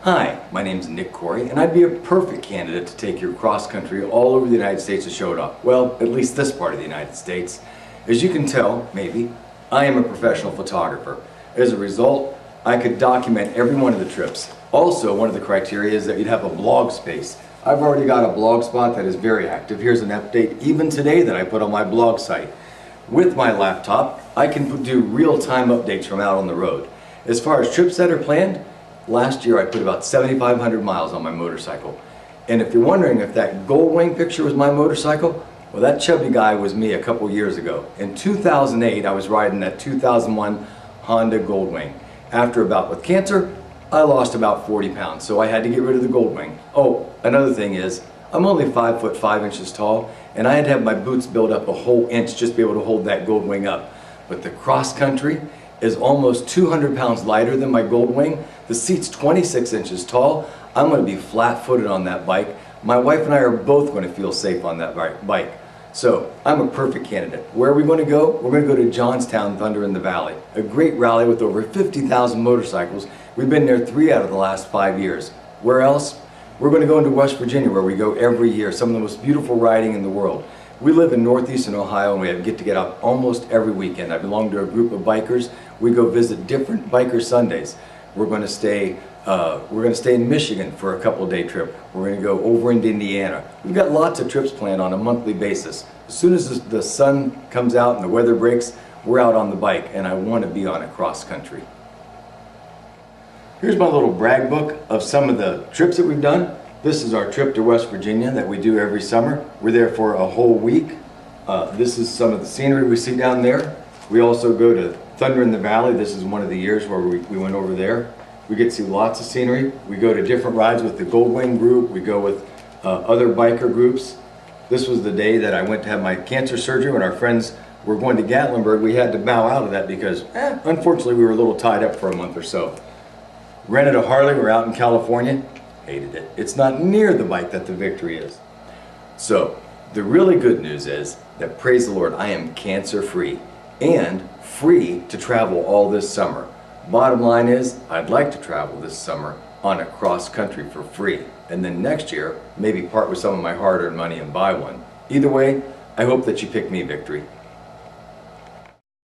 Hi, my name's Nick Corey, and I'd be a perfect candidate to take your cross-country all over the United States to show it off. Well, at least this part of the United States. As you can tell, maybe, I am a professional photographer. As a result, I could document every one of the trips. Also, one of the criteria is that you'd have a blog space. I've already got a blog spot that is very active. Here's an update even today that I put on my blog site. With my laptop, I can do real-time updates from out on the road. As far as trips that are planned, last year I put about 7,500 miles on my motorcycle. And if you're wondering if that Goldwing picture was my motorcycle, well, that chubby guy was me a couple years ago. In 2008, I was riding that 2001 Honda Goldwing. After a bout with cancer, I lost about 40 pounds, so I had to get rid of the Goldwing. Oh, another thing is, I'm only 5 foot 5 inches tall, and I had to have my boots built up a whole inch just to be able to hold that Goldwing up. But the cross country is almost 200 pounds lighter than my Goldwing. The seat's 26 inches tall. I'm going to be flat-footed on that bike. My wife and I are both going to feel safe on that bike. So, I'm a perfect candidate. Where are we going to go? We're going to go to Johnstown Thunder in the Valley, a great rally with over 50,000 motorcycles. We've been there 3 out of the last 5 years. Where else? We're going to go into West Virginia, where we go every year, some of the most beautiful riding in the world. We live in northeastern Ohio, and we get to get out almost every weekend. I belong to a group of bikers. We go visit different biker Sundays. We're going to stay in Michigan for a couple-day trip. We're going to go over into Indiana. We've got lots of trips planned on a monthly basis. As soon as the sun comes out and the weather breaks, we're out on the bike, and I want to be on a cross country. Here's my little brag book of some of the trips that we've done. This is our trip to West Virginia that we do every summer. We're there for a whole week. This is some of the scenery we see down there. We also go to Thunder in the Valley. This is one of the years where we went over there. We get to see lots of scenery. We go to different rides with the Goldwing group. We go with other biker groups. This was the day that I went to have my cancer surgery when our friends were going to Gatlinburg. We had to bow out of that because, unfortunately, we were a little tied up for a month or so. Rented a Harley. We're out in California. Hated it. It's not near the bike that the Victory is. So, the really good news is that, praise the Lord, I am cancer-free and free to travel all this summer. Bottom line is, I'd like to travel this summer on a cross country for free, and then next year, maybe part with some of my hard-earned money and buy one. Either way, I hope that you pick me, Victory.